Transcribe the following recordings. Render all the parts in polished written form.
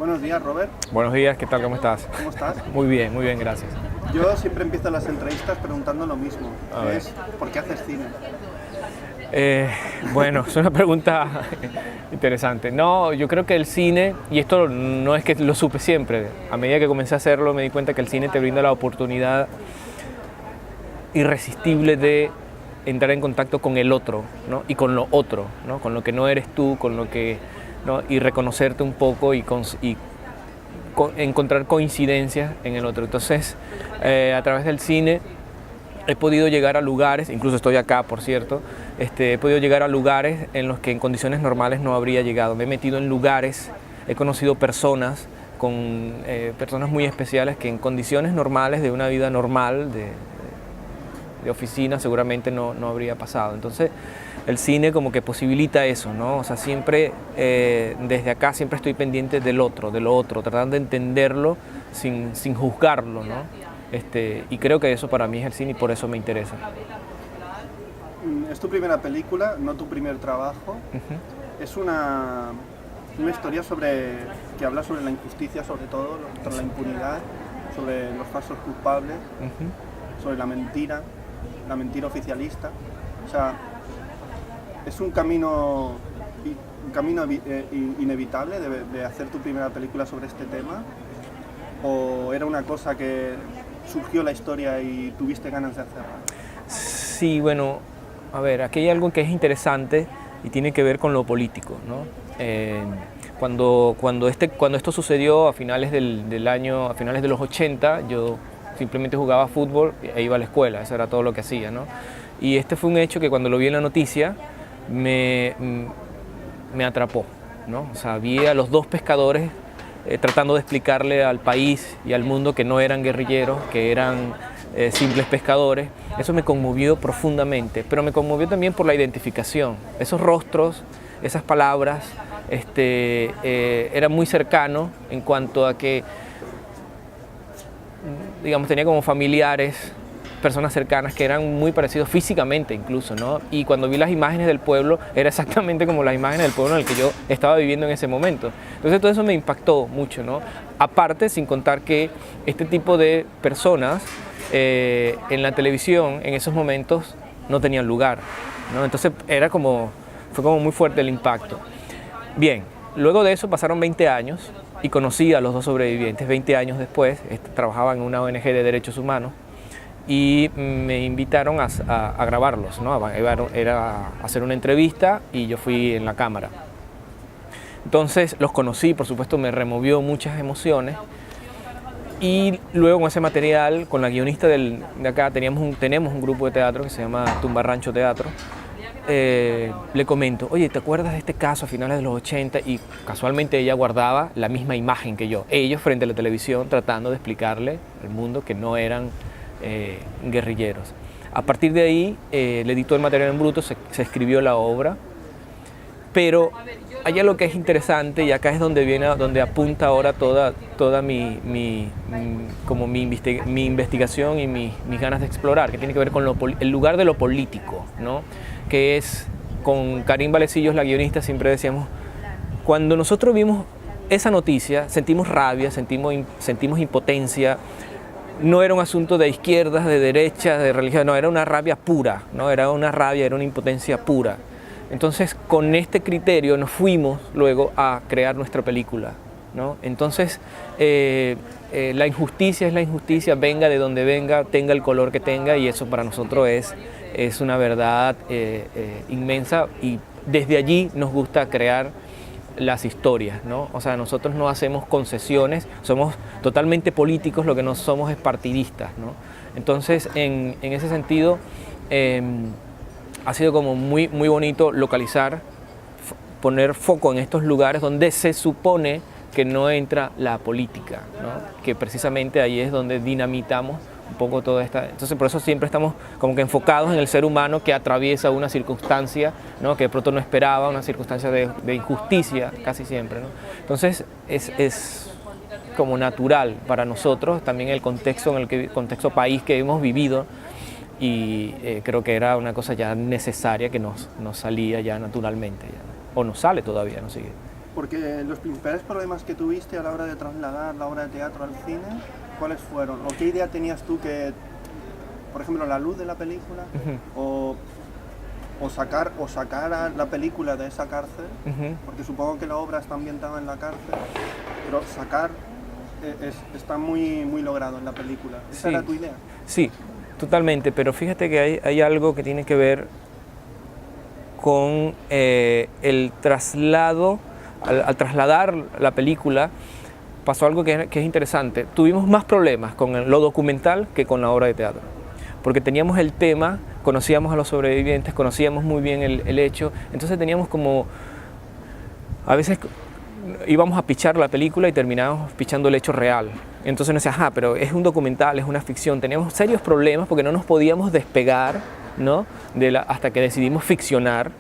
Buenos días, Robert. Buenos días, ¿qué tal? ¿Cómo estás? ¿Cómo estás? Muy bien, gracias. Yo siempre empiezo las entrevistas preguntando lo mismo. A ver. ¿Por qué haces cine? Bueno, es una pregunta interesante. No, yo creo que el cine, y esto no es que lo supe siempre, a medida que comencé a hacerlo me di cuenta que el cine te brinda la oportunidad irresistible de entrar en contacto con el otro, ¿no? Y con lo otro, ¿no? Con lo que no eres tú, con lo que, ¿no? Y reconocerte un poco y encontrar coincidencias en el otro. Entonces, a través del cine he podido llegar a lugares, incluso estoy acá, por cierto, he podido llegar a lugares en los que en condiciones normales no habría llegado. Me he metido en lugares, he conocido personas, personas muy especiales que en condiciones normales de una vida normal, de oficina, seguramente no habría pasado. Entonces, el cine como que posibilita eso, ¿no? O sea, siempre, desde acá, siempre estoy pendiente de lo otro, tratando de entenderlo sin juzgarlo, ¿no? Y creo que eso para mí es el cine y por eso me interesa. Es tu primera película, no tu primer trabajo. Es una historia que habla sobre la injusticia, sobre todo, sobre la impunidad, sobre los falsos culpables, sobre la mentira oficialista. O sea, es un camino inevitable de hacer tu primera película sobre este tema, o era una cosa que surgió la historia y tuviste ganas de hacerla. Sí, bueno, a ver, aquí hay algo que es interesante y tiene que ver con lo político, ¿no? Cuando esto sucedió a finales a finales de los 80, yo simplemente jugaba fútbol e iba a la escuela, eso era todo lo que hacía, ¿no? Y este fue un hecho que cuando lo vi en la noticia me atrapó, ¿no? O sea, vi a los dos pescadores tratando de explicarle al país y al mundo que no eran guerrilleros, que eran simples pescadores. Eso me conmovió profundamente, pero me conmovió también por la identificación. Esos rostros, esas palabras, eran muy cercanos en cuanto a que, digamos, tenía como familiares, personas cercanas que eran muy parecidos físicamente incluso, ¿no? Y cuando vi las imágenes del pueblo, era exactamente como las imágenes del pueblo en el que yo estaba viviendo en ese momento. Entonces todo eso me impactó mucho, ¿no? Aparte, sin contar que este tipo de personas en la televisión en esos momentos no tenían lugar, ¿no? Entonces fue como muy fuerte el impacto. Bien, luego de eso pasaron 20 años y conocí a los dos sobrevivientes. 20 años después, trabajaba en una ONG de derechos humanos y me invitaron a grabarlos, ¿no? Era hacer una entrevista y yo fui en la cámara. Entonces los conocí, por supuesto me removió muchas emociones y luego con ese material, con la guionista de acá, tenemos un grupo de teatro que se llama Tumbarrancho Teatro. Le comento, oye, ¿te acuerdas de este caso a finales de los 80? Y casualmente ella guardaba la misma imagen que yo, ellos frente a la televisión tratando de explicarle al mundo que no eran guerrilleros. A partir de ahí le editó el material en bruto, se escribió la obra, pero allá lo que es interesante, y acá es donde apunta ahora toda mi investigación y mis ganas de explorar, que tiene que ver con el lugar de lo político, ¿no? Que es, con Karim Valecillos, la guionista, siempre decíamos, cuando nosotros vimos esa noticia, sentimos rabia, sentimos impotencia. No era un asunto de izquierdas, de derechas, de religión, no, era una rabia pura, ¿no? Era una impotencia pura. Entonces, con este criterio nos fuimos luego a crear nuestra película, ¿no? Entonces, la injusticia es la injusticia, venga de donde venga, tenga el color que tenga, y eso para nosotros es una verdad inmensa, y desde allí nos gusta crear las historias, ¿no? O sea, nosotros no hacemos concesiones, somos totalmente políticos, lo que no somos es partidistas, ¿no? Entonces, en ese sentido, ha sido como muy bonito localizar, poner foco en estos lugares donde se supone que no entra la política, ¿no? Que precisamente ahí es donde dinamitamos un poco toda esta. Entonces por eso siempre estamos como que enfocados en el ser humano que atraviesa una circunstancia, ¿no? Que de pronto no esperaba, una circunstancia de injusticia casi siempre, ¿no? Entonces es como natural para nosotros también el contexto contexto país que hemos vivido, y creo que era una cosa ya necesaria que nos salía ya naturalmente, ya, o nos sale todavía, no sigue. Porque los principales problemas que tuviste a la hora de trasladar la obra de teatro al cine, ¿cuáles fueron? ¿O qué idea tenías tú que, por ejemplo, la luz de la película, o sacar a la película de esa cárcel, porque supongo que la obra está ambientada en la cárcel, pero sacar está muy, muy logrado en la película. ¿Esa era tu idea? Sí, totalmente, pero fíjate que hay algo que tiene que ver con el traslado. Al trasladar la película pasó algo que es interesante. Tuvimos más problemas con lo documental que con la obra de teatro, porque teníamos el tema, conocíamos a los sobrevivientes, conocíamos muy bien el hecho, entonces teníamos como, a veces íbamos a pichar la película y terminábamos pichando el hecho real. Entonces nos decía, pero es un documental, es una ficción. Teníamos serios problemas porque no nos podíamos despegar, ¿no? Hasta que decidimos ficcionar.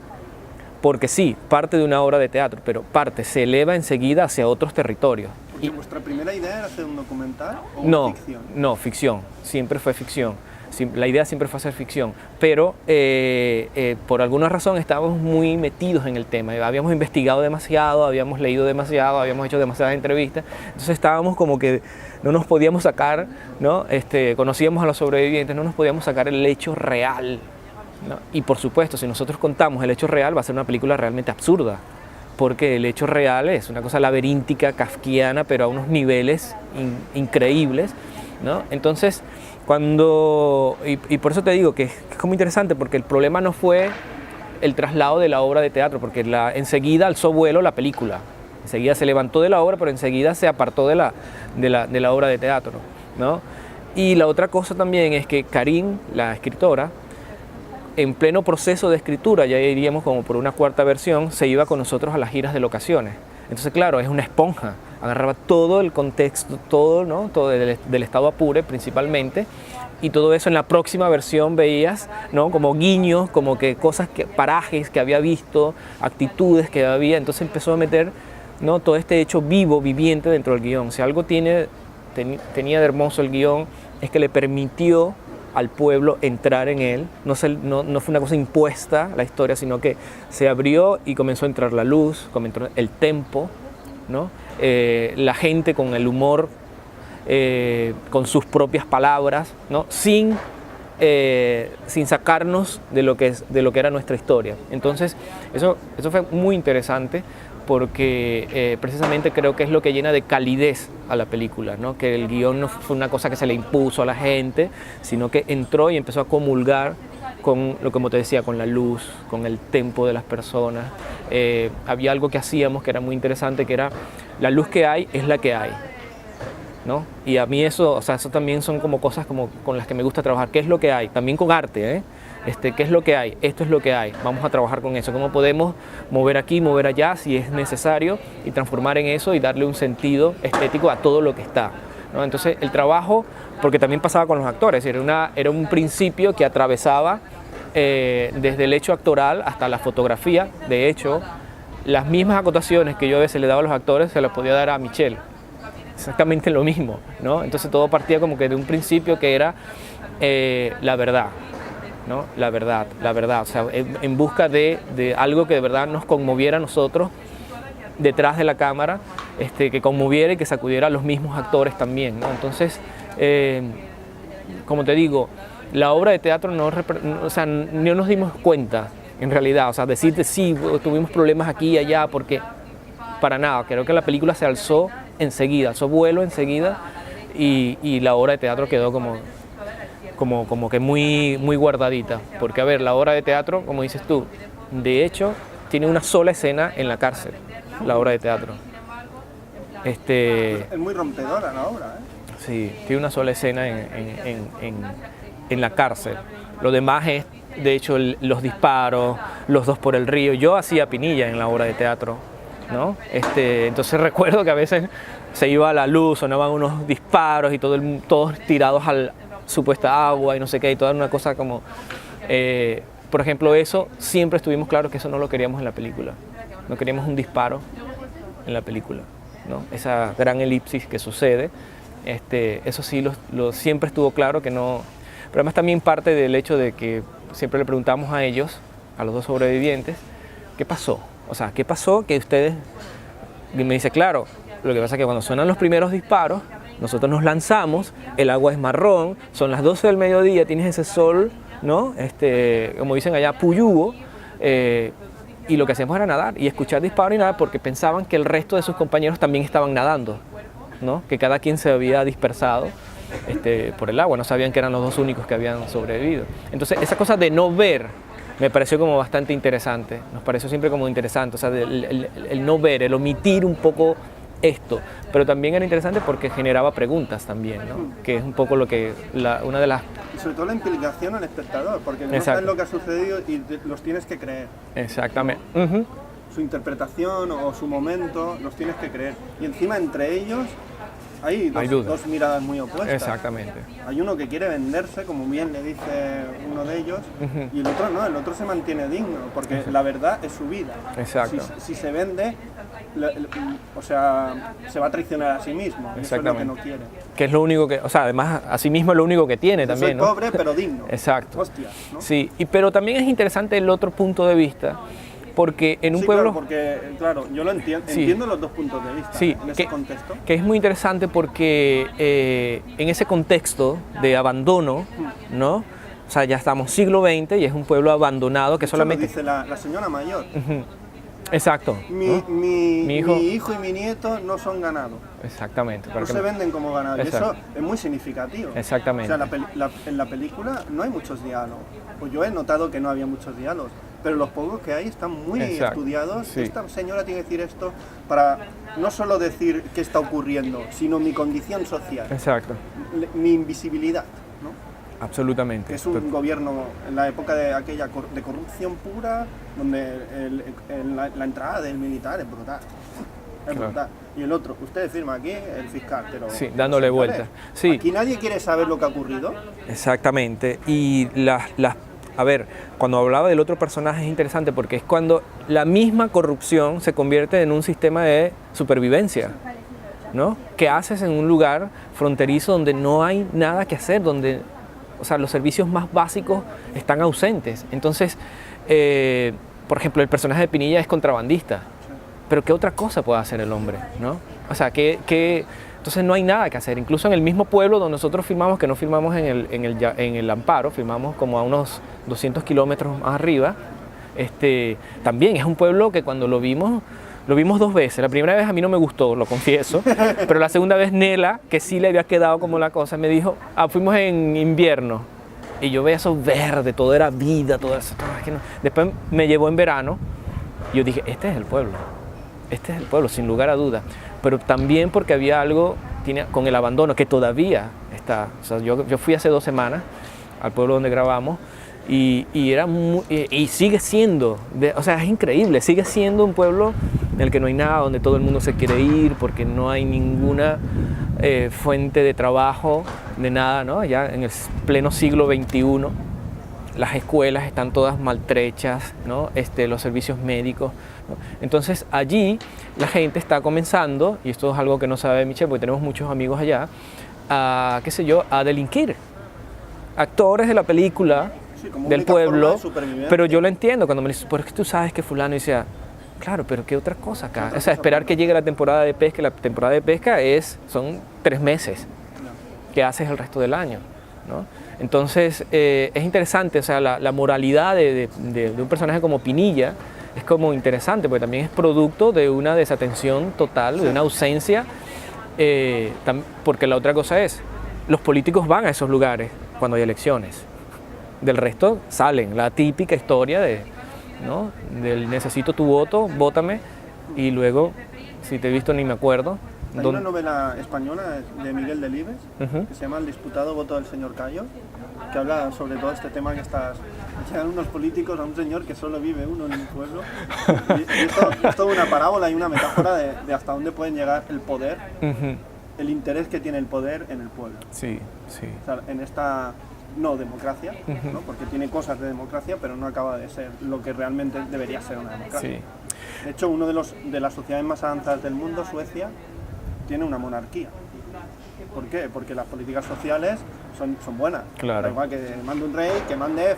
Porque sí, parte de una obra de teatro, pero se eleva enseguida hacia otros territorios. ¿Y vuestra primera idea era hacer un documental o una ficción? No, ficción, siempre fue ficción. La idea siempre fue hacer ficción, pero por alguna razón estábamos muy metidos en el tema. Habíamos investigado demasiado, habíamos leído demasiado, habíamos hecho demasiadas entrevistas, entonces estábamos como que no nos podíamos sacar, ¿no? Conocíamos a los sobrevivientes, no nos podíamos sacar el hecho real, ¿no? Y por supuesto, si nosotros contamos el hecho real, va a ser una película realmente absurda, porque el hecho real es una cosa laberíntica, kafkiana, pero a unos niveles increíbles, ¿no? Entonces, y por eso te digo que es como interesante, porque el problema no fue el traslado de la obra de teatro, porque enseguida alzó vuelo la película, enseguida se levantó de la obra, pero enseguida se apartó de la obra de teatro, ¿no? Y la otra cosa también es que Karin, la escritora, en pleno proceso de escritura, ya diríamos como por una cuarta versión, se iba con nosotros a las giras de locaciones. Entonces, claro, es una esponja, agarraba todo el contexto, todo, ¿no? Todo del estado Apure principalmente, y todo eso en la próxima versión veías, ¿no? Como guiños, como que cosas, parajes que había visto, actitudes que había, entonces empezó a meter, ¿no? Todo este hecho vivo, viviente dentro del guión. Si algo tenía de hermoso el guión, es que le permitió al pueblo entrar en él, no fue una cosa impuesta la historia, sino que se abrió y comenzó a entrar la luz, comenzó el tempo, ¿no? La gente con el humor, con sus propias palabras, ¿no? sin sacarnos de lo que era nuestra historia. Entonces eso fue muy interesante, porque precisamente creo que es lo que llena de calidez a la película, ¿no? Que el guión no fue una cosa que se le impuso a la gente, sino que entró y empezó a comulgar con lo, como te decía, con la luz, con el tempo de las personas. Había algo que hacíamos que era muy interesante, que era la luz que hay es la que hay, ¿no? Y a mí eso también son como cosas como con las que me gusta trabajar. ¿Qué es lo que hay? También con arte, ¿qué es lo que hay? Esto es lo que hay. Vamos a trabajar con eso. ¿Cómo podemos mover aquí, mover allá, si es necesario, y transformar en eso y darle un sentido estético a todo lo que está, ¿no? Entonces, el trabajo, porque también pasaba con los actores, era un principio que atravesaba desde el hecho actoral hasta la fotografía. De hecho, las mismas acotaciones que yo a veces le daba a los actores se las podía dar a Michelle. Exactamente lo mismo, ¿no? Entonces todo partía como que de un principio que era la verdad, ¿no? La verdad, o sea, en busca de algo que de verdad nos conmoviera a nosotros detrás de la cámara, que conmoviera y que sacudiera a los mismos actores también, ¿no? Entonces, como te digo, la obra de teatro no nos dimos cuenta, en realidad, o sea, decirte sí, tuvimos problemas aquí y allá, porque para nada, creo que la película se alzó enseguida, alzó vuelo enseguida, y la obra de teatro quedó como que muy, muy guardadita, porque a ver, la obra de teatro, como dices tú, de hecho, tiene una sola escena en la cárcel, la obra de teatro. Es muy rompedora la obra, Sí, tiene una sola escena en la cárcel. Lo demás es, de hecho, los disparos, los dos por el río. Yo hacía Pinilla en la obra de teatro, ¿no? Entonces recuerdo que a veces se iba a la luz, sonaban unos disparos y todos tirados al supuesta agua y no sé qué, y toda una cosa como... por ejemplo, eso siempre estuvimos claros que eso no lo queríamos en la película. No queríamos un disparo en la película, ¿no? Esa gran elipsis que sucede, eso sí siempre estuvo claro que no... Pero además también parte del hecho de que siempre le preguntamos a ellos, a los dos sobrevivientes, ¿qué pasó? O sea, ¿qué pasó que ustedes Y me dice, claro, lo que pasa es que cuando suenan los primeros disparos, nosotros nos lanzamos, el agua es marrón, son las 12 del mediodía, tienes ese sol, ¿no? Como dicen allá, puyúo, y lo que hacíamos era nadar y escuchar disparos y nada, porque pensaban que el resto de sus compañeros también estaban nadando, ¿no? Que cada quien se había dispersado por el agua, no sabían que eran los dos únicos que habían sobrevivido. Entonces, esa cosa de no ver me pareció como bastante interesante, nos pareció siempre como interesante, o sea, el no ver, el omitir un poco esto, pero también era interesante porque generaba preguntas también, ¿no? Que es un poco lo que, una de las... Y sobre todo la implicación al espectador, porque no Exacto. sabes lo que ha sucedido y los tienes que creer. Exactamente. Su interpretación o su momento, los tienes que creer. Y encima entre ellos hay dos miradas muy opuestas. Exactamente. Hay uno que quiere venderse, como bien le dice uno de ellos, y el otro no, el otro se mantiene digno, porque la verdad es su vida. Exacto. Si se vende, o sea, se va a traicionar a sí mismo, eso es lo que no quiere. Que es lo único que, o sea, además a sí mismo es lo único que tiene también, soy pobre pero digno. Exacto. Hostia, ¿no? Sí, pero también es interesante el otro punto de vista, porque en un pueblo... Claro, porque, claro, yo lo entiendo, entiendo los dos puntos de vista en ese contexto. Que es muy interesante porque en ese contexto de abandono, ¿no? O sea, ya estamos siglo XX y es un pueblo abandonado que eso solamente... lo dice la señora mayor. Exacto. Mi hijo y mi nieto no son ganado. Exactamente. No se venden como ganado. Y eso es muy significativo. Exactamente. O sea, en la película no hay muchos diálogos. Pues yo he notado que no había muchos diálogos. Pero los pocos que hay están muy estudiados. Sí. Esta señora tiene que decir esto para no solo decir qué está ocurriendo, sino mi condición social. Exacto. Mi invisibilidad, ¿no? Absolutamente. Que es un gobierno en la época de aquella de corrupción pura, donde la entrada del militar es brutal. Es brutal. Y el otro, usted firma aquí, el fiscal, pero... Sí, dándole vuelta. Sí. Aquí nadie quiere saber lo que ha ocurrido. Exactamente. Y a ver, cuando hablaba del otro personaje es interesante porque es cuando la misma corrupción se convierte en un sistema de supervivencia, ¿no? ¿Qué haces en un lugar fronterizo donde no hay nada que hacer, donde, o sea, los servicios más básicos están ausentes? Entonces, por ejemplo, el personaje de Pinilla es contrabandista, pero ¿qué otra cosa puede hacer el hombre, ¿no? O sea, entonces no hay nada que hacer. Incluso en el mismo pueblo donde nosotros filmamos, que no filmamos en el Amparo, filmamos como a unos 200 kilómetros más arriba, también es un pueblo que cuando lo vimos dos veces. La primera vez a mí no me gustó, lo confieso, pero la segunda vez Nela, que sí le había quedado como la cosa, me dijo, fuimos en invierno, y yo veía eso verde, todo era vida, todo eso. Después me llevó en verano, y yo dije, este es el pueblo, sin lugar a dudas. Pero también porque había algo con el abandono, que todavía está. O sea, yo fui hace 2 semanas al pueblo donde grabamos y era y sigue siendo, o sea, es increíble, sigue siendo un pueblo en el que no hay nada, donde todo el mundo se quiere ir porque no hay ninguna fuente de trabajo, de nada, ¿no? Ya en el pleno siglo XXI, las escuelas están todas maltrechas, ¿no? Los servicios médicos, ¿no? Entonces allí la gente está comenzando, y esto es algo que no sabe Michelle porque tenemos muchos amigos allá, a delinquir. Actores de la película, del pueblo, pero yo lo entiendo cuando me dicen, pero es que tú sabes que fulano, y decía, claro, pero ¿qué otra cosa acá? O sea, esperar que llegue la temporada de pesca, la temporada de pesca son 3 meses, ¿qué haces el resto del año? ¿No? Entonces es interesante, o sea, la moralidad de un personaje como Pinilla es como interesante, porque también es producto de una desatención total, de una ausencia, porque la otra cosa es, los políticos van a esos lugares cuando hay elecciones, del resto salen, la típica historia ¿no? del necesito tu voto, vótame, y luego, si te he visto ni me acuerdo. Hay una novela española de Miguel Delibes que se llama El disputado voto del señor Cayo, que habla sobre todo este tema que llegan unos políticos a un señor que solo vive uno en un pueblo. Y esto es toda una parábola y una metáfora de hasta dónde pueden llegar el poder, el interés que tiene el poder en el pueblo. Sí, sí. O sea, en esta no democracia, ¿no? Porque tiene cosas de democracia, pero no acaba de ser lo que realmente debería ser una democracia. Sí. De hecho, uno de las sociedades más avanzadas del mundo, Suecia, tiene una monarquía. ¿Por qué? Porque las políticas sociales son buenas. Claro. Da igual que mande un rey, que mande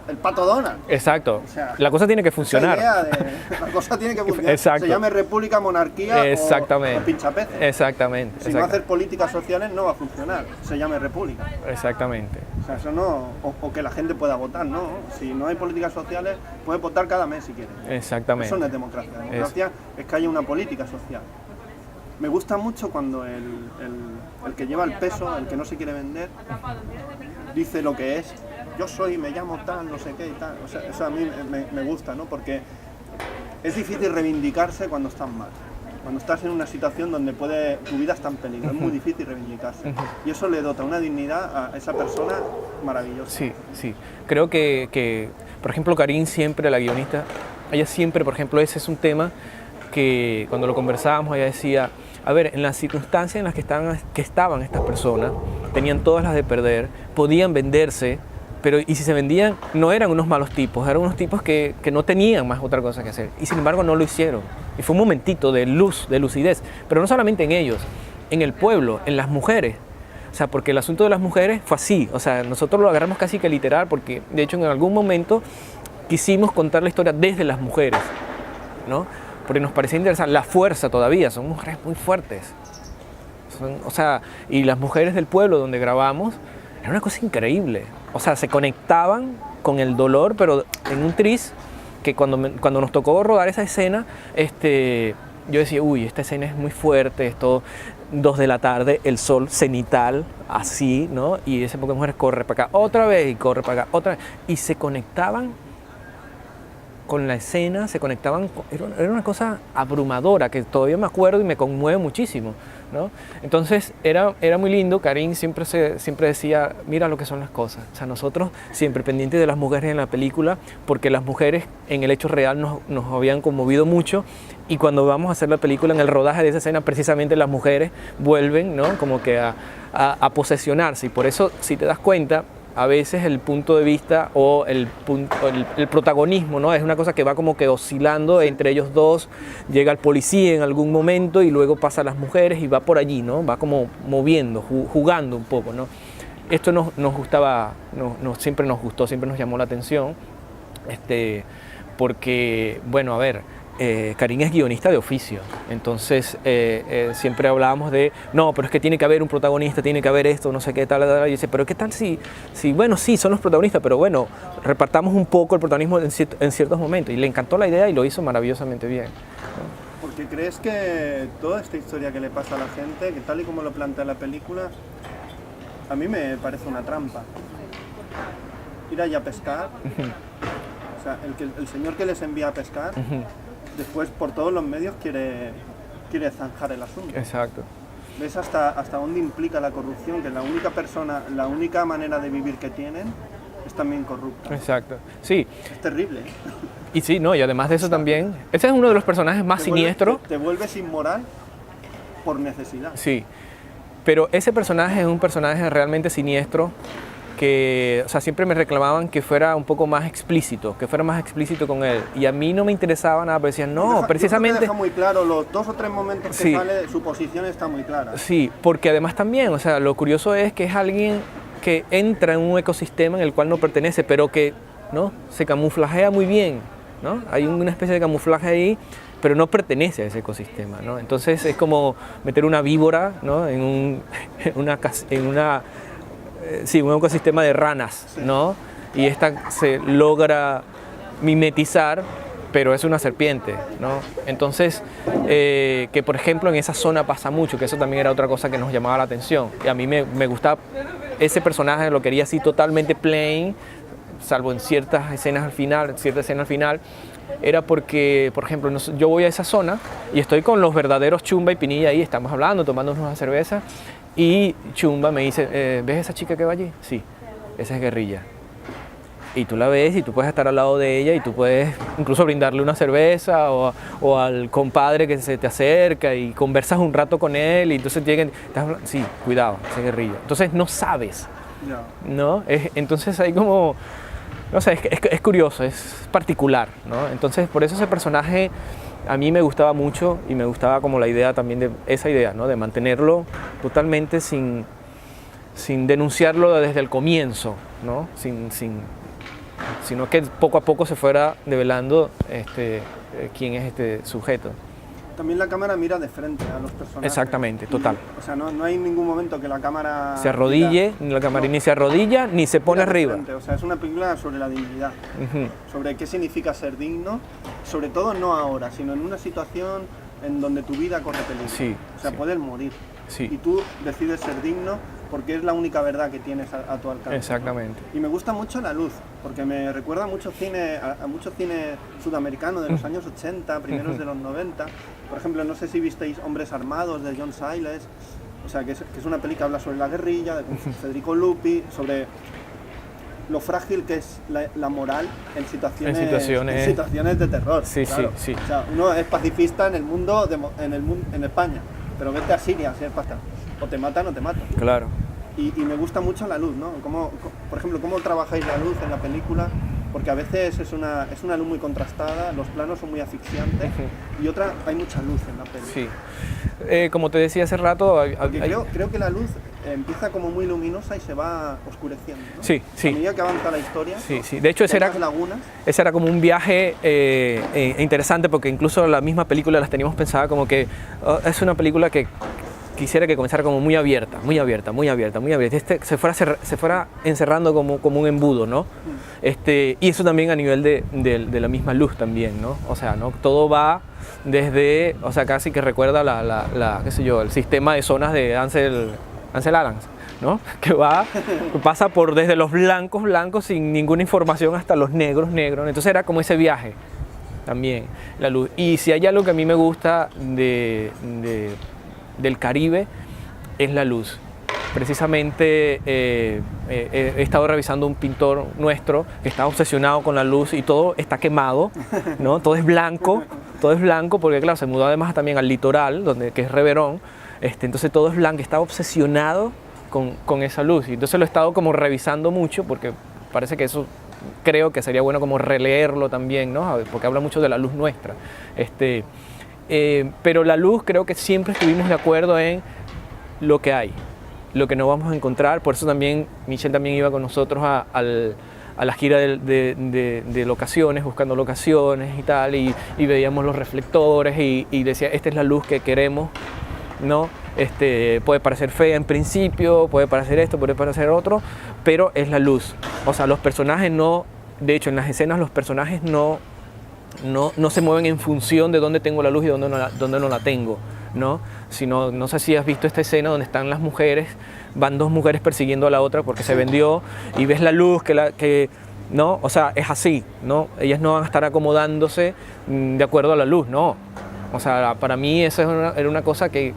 el Pato Donald. Exacto. O sea, la cosa tiene que funcionar. La cosa tiene que funcionar. Exacto. Se llame república, monarquía Exactamente. o pinchapeces. Exactamente. Si no hacer políticas sociales no va a funcionar. Se llame república. Exactamente. O sea, eso no... O que la gente pueda votar, ¿no? Si no hay políticas sociales, puede votar cada mes si quiere. Exactamente. Eso no es democracia. Democracia es que haya una política social. Me gusta mucho cuando el que lleva el peso, el que no se quiere vender, dice lo que es. Yo soy, me llamo tal, no sé qué y tal. O sea, eso a mí me gusta, ¿no? Porque es difícil reivindicarse cuando estás mal. Cuando estás en una situación donde tu vida está en peligro, es muy difícil reivindicarse. Y eso le dota una dignidad a esa persona maravillosa. Sí, sí. Creo que por ejemplo, Karin siempre, la guionista, ella siempre, por ejemplo, ese es un tema que cuando lo conversábamos, ella decía, a ver, en las circunstancias en las que estaban estas personas, tenían todas las de perder, podían venderse, pero y si se vendían, no eran unos malos tipos, eran unos tipos que no tenían más otra cosa que hacer. Y sin embargo no lo hicieron. Y fue un momentito de luz, de lucidez. Pero no solamente en ellos, en el pueblo, en las mujeres. O sea, porque el asunto de las mujeres fue así. O sea, nosotros lo agarramos casi que literal, porque de hecho en algún momento quisimos contar la historia desde las mujeres, ¿no? Porque nos parecía interesante. La fuerza todavía, son mujeres muy fuertes. O sea, y las mujeres del pueblo donde grabamos, era una cosa increíble. O sea, se conectaban con el dolor, pero en un tris que cuando nos tocó rodar esa escena, yo decía, uy, esta escena es muy fuerte, esto 2 de la tarde, el sol cenital, así, ¿no? Y ese poco de mujeres corre para acá otra vez y corre para acá otra vez. Y se conectaban con la escena, era una cosa abrumadora que todavía me acuerdo y me conmueve muchísimo, ¿no? Entonces era muy lindo. Karin siempre decía, mira lo que son las cosas. O sea, nosotros siempre pendientes de las mujeres en la película, porque las mujeres en el hecho real nos habían conmovido mucho, y cuando vamos a hacer la película, en el rodaje de esa escena, precisamente las mujeres vuelven, ¿no? Como que a posesionarse, y por eso, si te das cuenta, a veces el punto de vista o el protagonismo, ¿no? Es una cosa que va como que oscilando entre ellos dos. Llega el policía en algún momento y luego pasa a las mujeres y va por allí, ¿no? Va como moviendo, jugando un poco, ¿no? Esto nos gustaba, siempre nos gustó, siempre nos llamó la atención, porque, bueno, a ver, Karin es guionista de oficio, entonces siempre hablábamos de, no, pero es que tiene que haber un protagonista, tiene que haber esto, no sé qué, tal, y dice, pero ¿qué tal si, bueno, sí, son los protagonistas, pero bueno, repartamos un poco el protagonismo en ciertos momentos? Y le encantó la idea y lo hizo maravillosamente bien, ¿no? Porque crees que toda esta historia que le pasa a la gente, que tal y como lo plantea la película, a mí me parece una trampa. Ir allá a pescar, o sea, el señor que les envía a pescar, después por todos los medios quiere zanjar el asunto. Exacto. ¿Ves hasta dónde implica la corrupción? Que la única manera de vivir que tienen es también corrupta. Exacto. Sí. Es terrible, ¿eh? Y sí, no, y además de eso también, ese es uno de los personajes más siniestros. Te vuelves inmoral por necesidad. Sí, pero ese personaje es un personaje realmente siniestro que, o sea, siempre me reclamaban que fuera un poco más explícito, con él. Y a mí no me interesaba nada, pero decían, no, precisamente... Deja muy claro, los 2 o 3 momentos que sale, su posición está muy clara. Sí, porque además también, o sea, lo curioso es que es alguien que entra en un ecosistema en el cual no pertenece, pero que, ¿no?, se camuflajea muy bien, ¿no? Hay una especie de camuflaje ahí, pero no pertenece a ese ecosistema, ¿no? Entonces es como meter una víbora, ¿no?, en un ecosistema de ranas, ¿no? Y esta se logra mimetizar, pero es una serpiente, ¿no? Entonces, que por ejemplo en esa zona pasa mucho, que eso también era otra cosa que nos llamaba la atención. Y a mí me gustaba ese personaje, lo quería así totalmente plain, salvo en ciertas escenas al final, era porque, por ejemplo, yo voy a esa zona y estoy con los verdaderos Chumba y Pinilla ahí, estamos hablando, tomándonos una cerveza, y Chumba me dice, ¿ves esa chica que va allí? Sí, esa es Guerrilla. Y tú la ves y tú puedes estar al lado de ella y tú puedes incluso brindarle una cerveza o al compadre que se te acerca y conversas un rato con él y entonces llegan, sí, cuidado, esa es Guerrilla. Entonces no sabes, ¿no? Entonces hay como, no sé, es curioso, es particular, ¿no? Entonces por eso ese personaje a mí me gustaba mucho y me gustaba como la idea también de esa idea, ¿no? De mantenerlo totalmente sin denunciarlo desde el comienzo, ¿no? sino que poco a poco se fuera develando quién es este sujeto. También la cámara mira de frente a los personajes. Exactamente, total. O sea, no hay ningún momento que la cámara... Se arrodille, ni la cámara ni se arrodilla, ni se pone arriba. O sea, es una película sobre la dignidad, sobre qué significa ser digno, sobre todo no ahora, sino en una situación en donde tu vida corre peligro. Sí, o sea, puedes morir. Sí. Y tú decides ser digno porque es la única verdad que tienes a tu alcance. Exactamente. ¿No? Y me gusta mucho la luz, porque me recuerda mucho a mucho cine sudamericano de los años 80, primeros de los 90. Por ejemplo, no sé si visteis Hombres Armados de John Sayles, o sea, que es una peli que habla sobre la guerrilla, de Federico Lupi, sobre lo frágil que es la moral en situaciones de terror. Sí, claro. sí. O sea, uno es pacifista en el mundo, en España, pero vete a Siria si eres pacifista. O te matan o te matan. Claro. Y me gusta mucho la luz, ¿no? Por ejemplo, ¿cómo trabajáis la luz en la película? Porque a veces es una luz muy contrastada, los planos son muy asfixiantes, y hay mucha luz en la película. Sí. Como te decía hace rato... Creo que la luz empieza como muy luminosa y se va oscureciendo, ¿no? Sí, sí. A medida que avanza la historia, sí. De hecho, ese era como un viaje interesante, porque incluso la misma película las teníamos pensada como que es una película que quisiera que comenzara como muy abierta. Se fuera encerrando como un embudo, ¿no? Y eso también a nivel de la misma luz también, ¿no? O sea, ¿no? Todo va desde, o sea, casi que recuerda qué sé yo, el sistema de zonas de Ansel Adams, ¿no? Que pasa por desde los blancos sin ninguna información hasta los negros. Entonces era como ese viaje también, la luz. Y si hay algo que a mí me gusta del Caribe, es la luz. Precisamente he estado revisando un pintor nuestro que está obsesionado con la luz y todo está quemado, ¿no? Todo es blanco, porque claro, se mudó además también al litoral, que es Reverón, entonces todo es blanco, está obsesionado con esa luz. Y entonces lo he estado como revisando mucho, porque parece que eso creo que sería bueno como releerlo también, ¿no? Porque habla mucho de la luz nuestra. Pero la luz creo que siempre estuvimos de acuerdo en lo que hay, lo que no vamos a encontrar. Por eso también Michelle también iba con nosotros a la gira de locaciones, buscando locaciones y tal, y veíamos los reflectores y decía, esta es la luz que queremos, ¿no? Puede parecer fea en principio, puede parecer esto, puede parecer otro, pero es la luz. O sea, los personajes no, de hecho en las escenas los personajes no se mueven en función de dónde tengo la luz y dónde no la tengo, ¿no? Sino, no sé si has visto esta escena donde están las mujeres, van dos mujeres persiguiendo a la otra porque se vendió, y ves la luz ¿no? O sea, es así, ¿no? Ellas no van a estar acomodándose de acuerdo a la luz, ¿no? O sea, para mí esa era una cosa que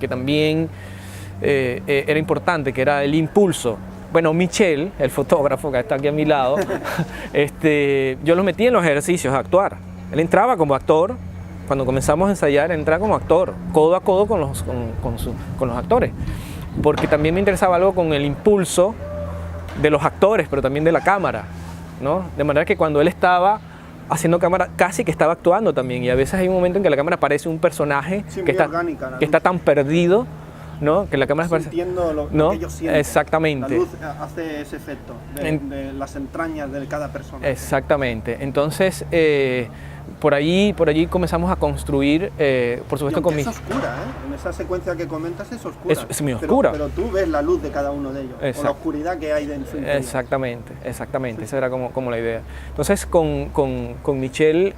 también era importante, que era el impulso. Bueno, Michel, el fotógrafo que está aquí a mi lado, yo lo metí en los ejercicios a actuar. Él entraba como actor, cuando comenzamos a ensayar, entraba como actor, codo a codo con los actores. Porque también me interesaba algo con el impulso de los actores, pero también de la cámara, ¿no? De manera que cuando él estaba haciendo cámara, casi que estaba actuando también. Y a veces hay un momento en que la cámara parece un personaje que está tan perdido, ¿no? Que la cámara sintiendo lo que ellos sienten. Exactamente. La luz hace ese efecto de las entrañas de cada persona. Exactamente. Entonces, por allí comenzamos a construir, por supuesto, es oscura, ¿eh? En esa secuencia que comentas es oscura. Es muy oscura. Pero tú ves la luz de cada uno de ellos, o la oscuridad que hay dentro. Exactamente. Sí. Esa era como la idea. Entonces, con Michelle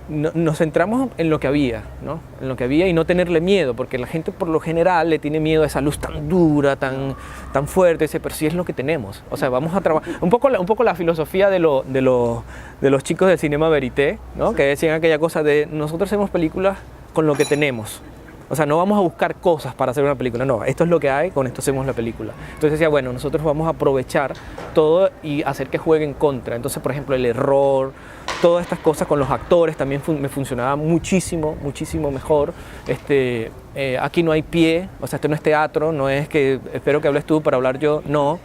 nos centramos en lo que había, ¿no? En lo que había, y no tenerle miedo, porque la gente por lo general le tiene miedo a esa luz tan dura, tan fuerte, pero sí es lo que tenemos. O sea, vamos a trabajar un poco la filosofía de los chicos del Cinema Verité, ¿no? Sí. Que decían aquella cosa de nosotros hacemos películas con lo que tenemos. O sea, no vamos a buscar cosas para hacer una película, no, esto es lo que hay, con esto hacemos la película. Entonces decía, bueno, nosotros vamos a aprovechar todo y hacer que jueguen contra. Entonces, por ejemplo, el error, todas estas cosas con los actores también me funcionaba muchísimo mejor. Aquí no hay pie, o sea, esto no es teatro, no es que espero que hables tú para hablar yo, no.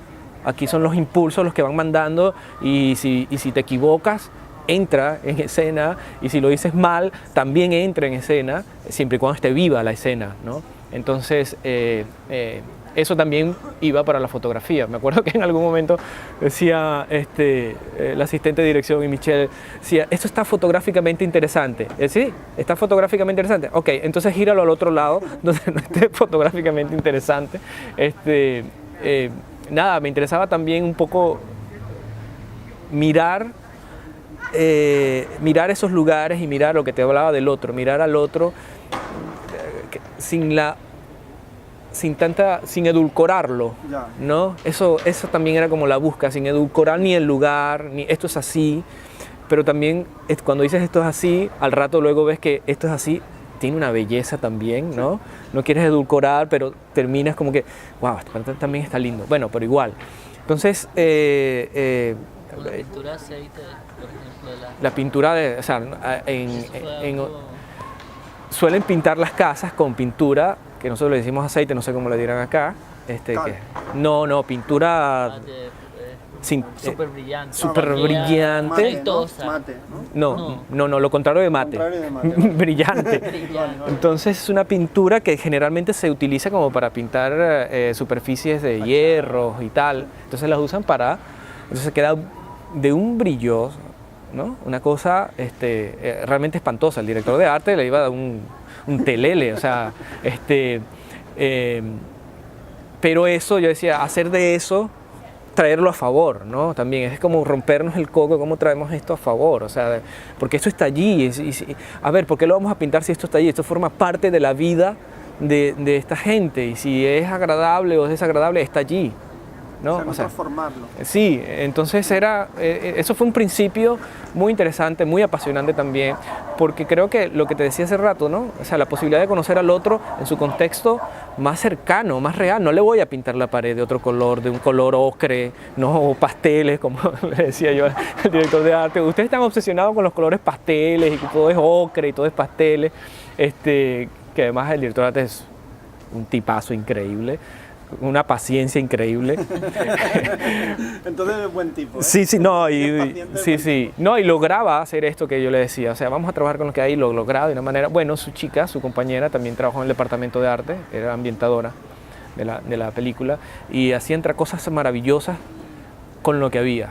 Aquí son los impulsos los que van mandando, y si te equivocas, entra en escena, y si lo dices mal, también entra en escena, siempre y cuando esté viva la escena, ¿no? Entonces, eso también iba para la fotografía. Me acuerdo que en algún momento decía el asistente de dirección y Michelle, decía, esto está fotográficamente interesante. Sí, está fotográficamente interesante. Ok, entonces gíralo al otro lado, donde no esté fotográficamente interesante. Nada, me interesaba también un poco mirar esos lugares y mirar lo que te hablaba del otro, mirar al otro sin edulcorarlo, ¿no? Eso también era como la búsqueda, sin edulcorar ni el lugar, ni esto es así, pero también cuando dices esto es así, al rato luego ves que esto es así, tiene una belleza también, ¿no? No quieres edulcorar, pero terminas como que, wow, también está lindo. Bueno, pero igual. Entonces, la pintura de aceite, por ejemplo, la pintura o sea, suelen pintar las casas con pintura, que nosotros le decimos aceite, no sé cómo le dirán acá. No, pintura súper brillante. Súper brillante. Mate, No, lo contrario de mate. Brillante. Entonces es una pintura que generalmente se utiliza como para pintar superficies de hierro y tal. Entonces las usan entonces queda de un brillo, ¿no? Una cosa realmente espantosa. El director de arte le iba a dar un telele, o sea, pero eso, yo decía, hacer de eso, traerlo a favor, ¿no? También es como rompernos el coco, ¿cómo traemos esto a favor? O sea, porque esto está allí, a ver, ¿por qué lo vamos a pintar si esto está allí? Esto forma parte de la vida de esta gente, y si es agradable o es desagradable, está allí, ¿no? O sea, transformarlo. Sí, entonces eso fue un principio muy interesante, muy apasionante también, porque creo que lo que te decía hace rato, ¿no? O sea, la posibilidad de conocer al otro en su contexto más cercano, más real. No le voy a pintar la pared de otro color, de un color ocre, no, o pasteles, como le decía yo al director de arte. Ustedes están obsesionados con los colores pasteles y que todo es ocre y todo es pasteles, que además el director de arte es un tipazo increíble, una paciencia increíble. Entonces es buen tipo, ¿eh? Sí, no, no, y lograba hacer esto que yo le decía, o sea, vamos a trabajar con lo que hay, lo lograba de una manera, bueno, su chica, su compañera, también trabajó en el departamento de arte, era ambientadora de la película, y hacía entre cosas maravillosas con lo que había.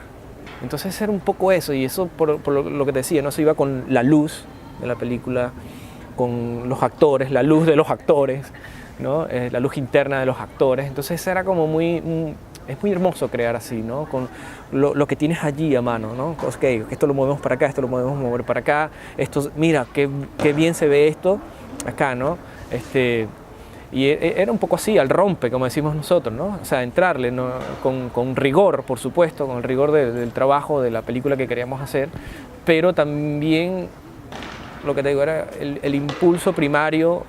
Entonces era un poco eso, y eso por lo que te decía, ¿no? Se iba con la luz de la película, con los actores, la luz de los actores, ¿no? La luz interna de los actores. Entonces era como es muy hermoso crear así, ¿no? Con lo que tienes allí a mano, ¿no? Okay, esto lo movemos para acá, esto lo podemos mover para acá, esto, mira, qué bien se ve esto acá, ¿no? Y era un poco así, al rompe, como decimos nosotros, ¿no? O sea, entrarle, ¿no? con rigor, por supuesto, con el rigor del trabajo, de la película que queríamos hacer, pero también, lo que te digo, era el impulso primario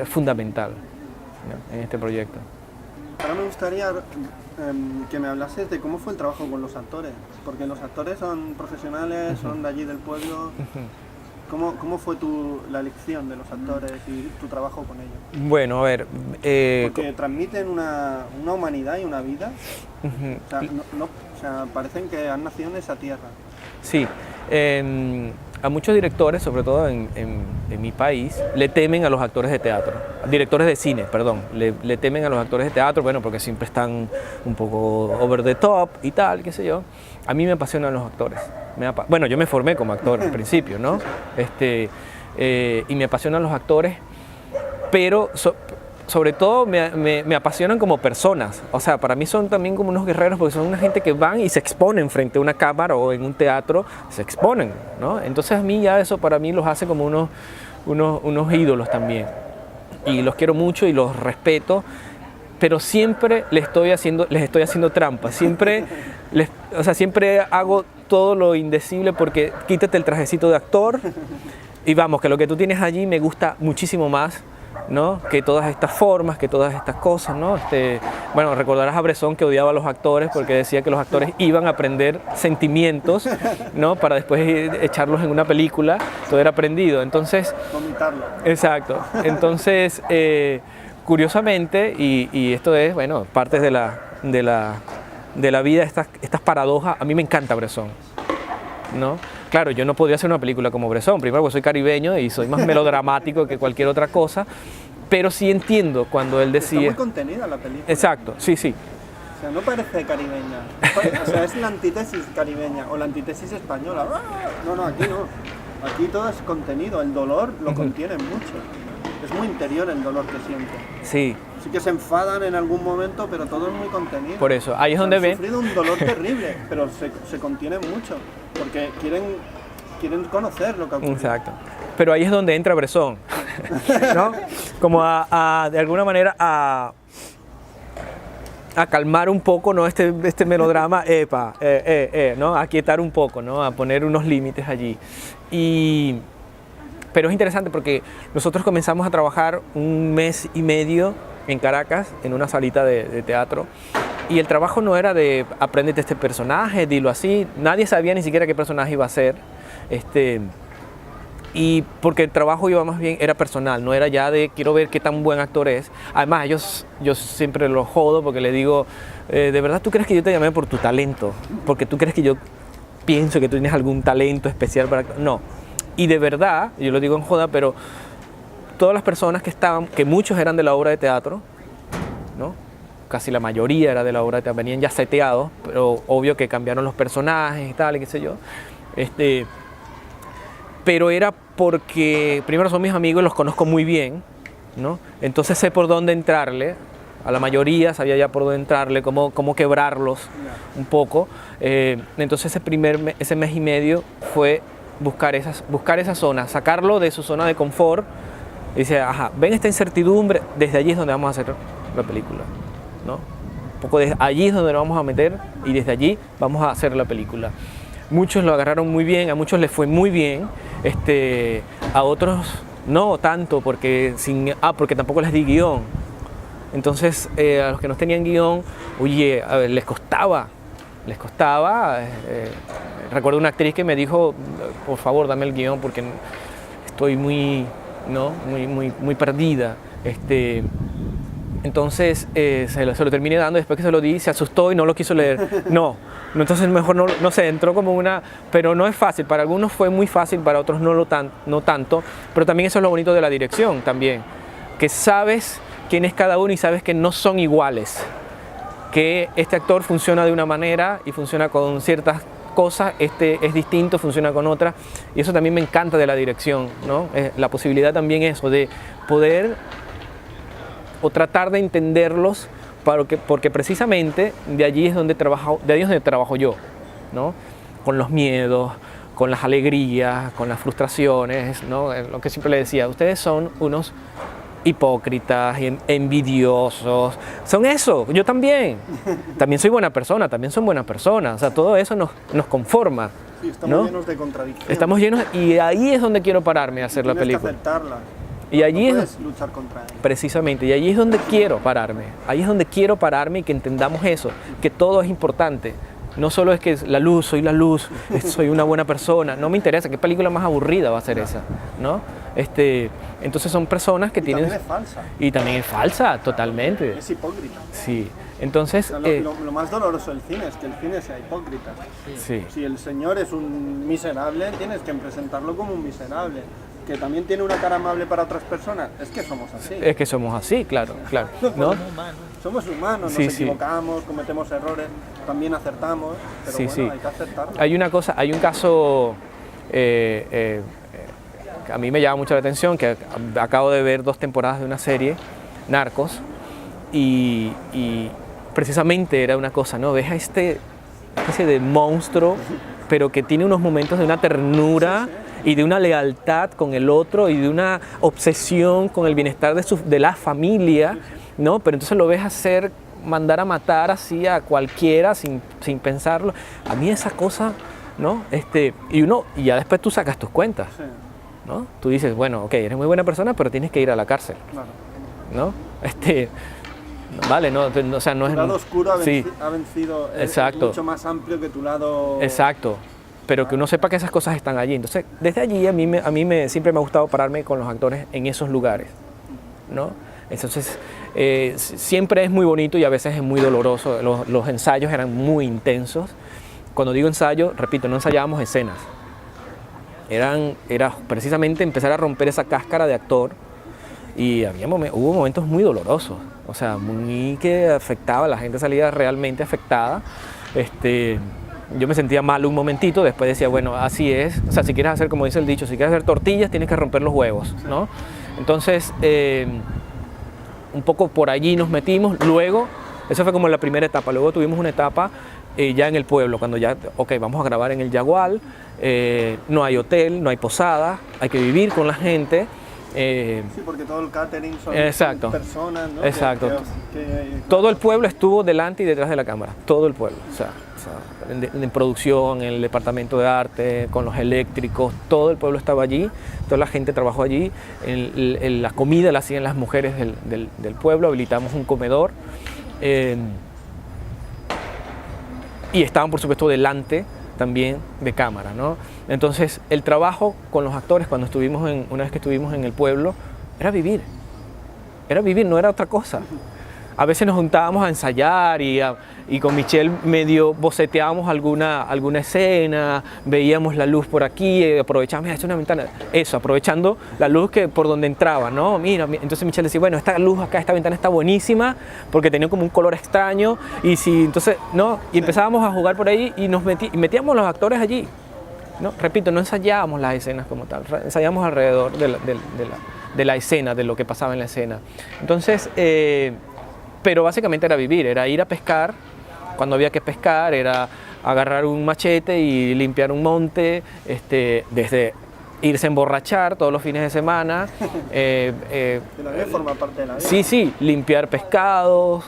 fundamental, ¿no? En este proyecto. Ahora me gustaría que me hablases de cómo fue el trabajo con los actores, porque los actores son profesionales, son de allí del pueblo. ¿Cómo fue la elección de los actores y tu trabajo con ellos? Bueno, a ver... porque transmiten una humanidad y una vida. O sea, parecen que han nacido en esa tierra. Sí. A muchos directores, sobre todo en mi país, le temen a los actores de teatro, directores de cine, perdón, le temen a los actores de teatro, bueno, porque siempre están un poco over the top y tal, qué sé yo. A mí me apasionan los actores. Bueno, yo me formé como actor al principio, ¿no? Y me apasionan los actores, pero sobre todo me apasionan como personas. O sea, para mí son también como unos guerreros, porque son una gente que van y se exponen frente a una cámara o en un teatro, se exponen, ¿no? Entonces a mí ya eso para mí los hace como unos ídolos también. Y los quiero mucho y los respeto, pero siempre les estoy haciendo trampa. Siempre hago todo lo indecible, porque quítate el trajecito de actor y vamos, que lo que tú tienes allí me gusta muchísimo más, ¿no? Que todas estas formas, que todas estas cosas, ¿no? Bueno, recordarás a Bresson, que odiaba a los actores porque decía que los actores iban a aprender sentimientos, ¿no? Para después echarlos en una película, todo era aprendido. Entonces, vomitarlo. Exacto. Entonces, curiosamente, y esto es, bueno, parte de la vida, estas paradojas, a mí me encanta Bresson, ¿no? Claro, yo no podría hacer una película como Bresson, primero porque soy caribeño y soy más melodramático que cualquier otra cosa, Pero sí entiendo cuando él Está decía... muy contenida la película. Exacto, sí, sí. O sea, no parece caribeña. O sea, es la antítesis caribeña o la antítesis española. No, no, aquí no. Aquí todo es contenido. El dolor lo contiene mucho. Es muy interior el dolor que siente. Sí. Sí que se enfadan en algún momento, pero todo es muy contenido. Por eso, ahí es donde Han ven... sufrido un dolor terrible, pero se contiene mucho. Porque quieren conocer lo que ha ocurrido. Exacto. Pero ahí es donde entra Bresson, ¿no? Como de alguna manera a calmar un poco, ¿no? este melodrama, ¿no? A quietar un poco, ¿no? A poner unos límites allí. Pero es interesante porque nosotros comenzamos a trabajar 1 mes y medio en Caracas, en una salita de teatro, y el trabajo no era de apréndete este personaje, dilo así, nadie sabía ni siquiera qué personaje iba a ser, y porque el trabajo iba más bien, era personal, no era ya de quiero ver qué tan buen actor es. Además, yo siempre lo jodo porque le digo, ¿de verdad tú crees que yo te llamé por tu talento? Porque tú crees que yo pienso que tú tienes algún talento especial para actuar. No. Y de verdad, yo lo digo en joda, pero todas las personas que estaban, que muchos eran de la obra de teatro, ¿no? Casi la mayoría era de la obra de teatro, venían ya seteados, pero obvio que cambiaron los personajes y tal, y qué sé yo. Pero era porque, primero son mis amigos, los conozco muy bien, ¿no? Entonces sé por dónde entrarle, a la mayoría sabía ya por dónde entrarle, cómo quebrarlos un poco. Entonces ese mes y medio fue buscar esa zona, sacarlo de su zona de confort, y dice, ajá, ven esta incertidumbre, desde allí es donde vamos a hacer la película, ¿no? Un poco desde allí es donde nos vamos a meter y desde allí vamos a hacer la película. Muchos lo agarraron muy bien, a muchos les fue muy bien, a otros no tanto, porque tampoco les di guión. Entonces, a los que no tenían guión, oye, les costaba. Recuerdo una actriz que me dijo, por favor, dame el guión porque estoy muy perdida. Entonces se lo terminé dando, después que se lo di, se asustó y no lo quiso leer. Entonces mejor no sé, entró como pero no es fácil, para algunos fue muy fácil, para otros no tanto, pero también eso es lo bonito de la dirección también, que sabes quién es cada uno y sabes que no son iguales, que este actor funciona de una manera y funciona con ciertas cosas, es distinto, funciona con otras, y eso también me encanta de la dirección, ¿no? La posibilidad también eso, de poder o tratar de entenderlos, porque precisamente de allí es donde trabajo yo, ¿no? Con los miedos, con las alegrías, con las frustraciones, ¿no? Lo que siempre le decía, ustedes son unos hipócritas, envidiosos, son eso, yo también soy buena persona, también son buenas personas, o sea, todo eso nos conforma. Sí, estamos, ¿no?, llenos de contradicciones. Estamos llenos, y ahí es donde quiero pararme a hacer la película. Tienes que aceptarla. Y allí no puedes luchar contra ella. Precisamente, y allí es donde quiero pararme, y que entendamos eso, que todo es importante. No solo es que la luz, soy la luz, soy una buena persona, no me interesa, qué película más aburrida va a ser esa, ¿no? Entonces son personas que tienen... También es falsa. Y también es falsa, totalmente. Es hipócrita. Sí, entonces... O sea, lo más doloroso del cine es que el cine sea hipócrita. Sí. Si el señor es un miserable, tienes que presentarlo como un miserable. Que también tiene una cara amable para otras personas, es que somos así. Es que somos así, claro. ¿No? Somos humanos, nos equivocamos, cometemos errores, también acertamos, pero hay que aceptarlo. Hay un caso que a mí me llama mucho la atención, que acabo de ver 2 temporadas de una serie, Narcos, y precisamente era una cosa, ¿no? Ves a especie de monstruo, pero que tiene unos momentos de una ternura, y de una lealtad con el otro y de una obsesión con el bienestar de la familia, ¿no? Pero entonces lo ves mandar a matar así a cualquiera sin pensarlo. A mí esa cosa, ¿no? Y ya después tú sacas tus cuentas, ¿no? Tú dices, bueno, ok, eres muy buena persona, pero tienes que ir a la cárcel, ¿no? Vale, no, o sea, no es... Tu lado oscuro ha vencido, exacto, es mucho más amplio que tu lado... Exacto. Pero que uno sepa que esas cosas están allí. Entonces, desde allí a mí siempre me ha gustado pararme con los actores en esos lugares, ¿no? Entonces, siempre es muy bonito y a veces es muy doloroso. Los ensayos eran muy intensos. Cuando digo ensayo, repito, no ensayábamos escenas. Era precisamente empezar a romper esa cáscara de actor y hubo momentos muy dolorosos, o sea, muy que afectaba, la gente salía realmente afectada. Yo me sentía mal un momentito, después decía, bueno, así es, o sea, si quieres hacer, como dice el dicho, si quieres hacer tortillas tienes que romper los huevos, ¿no? Entonces, un poco por allí nos metimos, luego, eso fue como la primera etapa, luego tuvimos una etapa ya en el pueblo, cuando ya, ok, vamos a grabar en el Yagual, no hay hotel, no hay posada, hay que vivir con la gente. Sí, porque todo el catering son personas, ¿no? Exacto. Todo el pueblo estuvo delante y detrás de la cámara, todo el pueblo, o sea, en producción, en el departamento de arte, con los eléctricos, todo el pueblo estaba allí, toda la gente trabajó allí, la comida la hacían las mujeres del pueblo, habilitamos un comedor y estaban por supuesto delante también de cámara, ¿no? Entonces el trabajo con los actores cuando una vez que estuvimos en el pueblo era vivir, no era otra cosa. A veces nos juntábamos a ensayar y con Michelle medio boceteábamos alguna escena, veíamos la luz por aquí, aprovechábamos, mira, es una ventana, eso, aprovechando la luz que por donde entraba, ¿no? Mira, entonces Michelle decía, bueno, esta luz acá, esta ventana está buenísima porque tenía como un color extraño y si, entonces, ¿no? Y empezábamos a jugar por ahí y metíamos los actores allí, ¿no? Repito, no ensayábamos las escenas como tal, ensayábamos alrededor de la escena, de lo que pasaba en la escena. Entonces, pero básicamente era vivir, era ir a pescar, cuando había que pescar, era agarrar un machete y limpiar un monte, desde irse a emborrachar todos los fines de semana. Forma parte de la vida. Sí, limpiar pescados,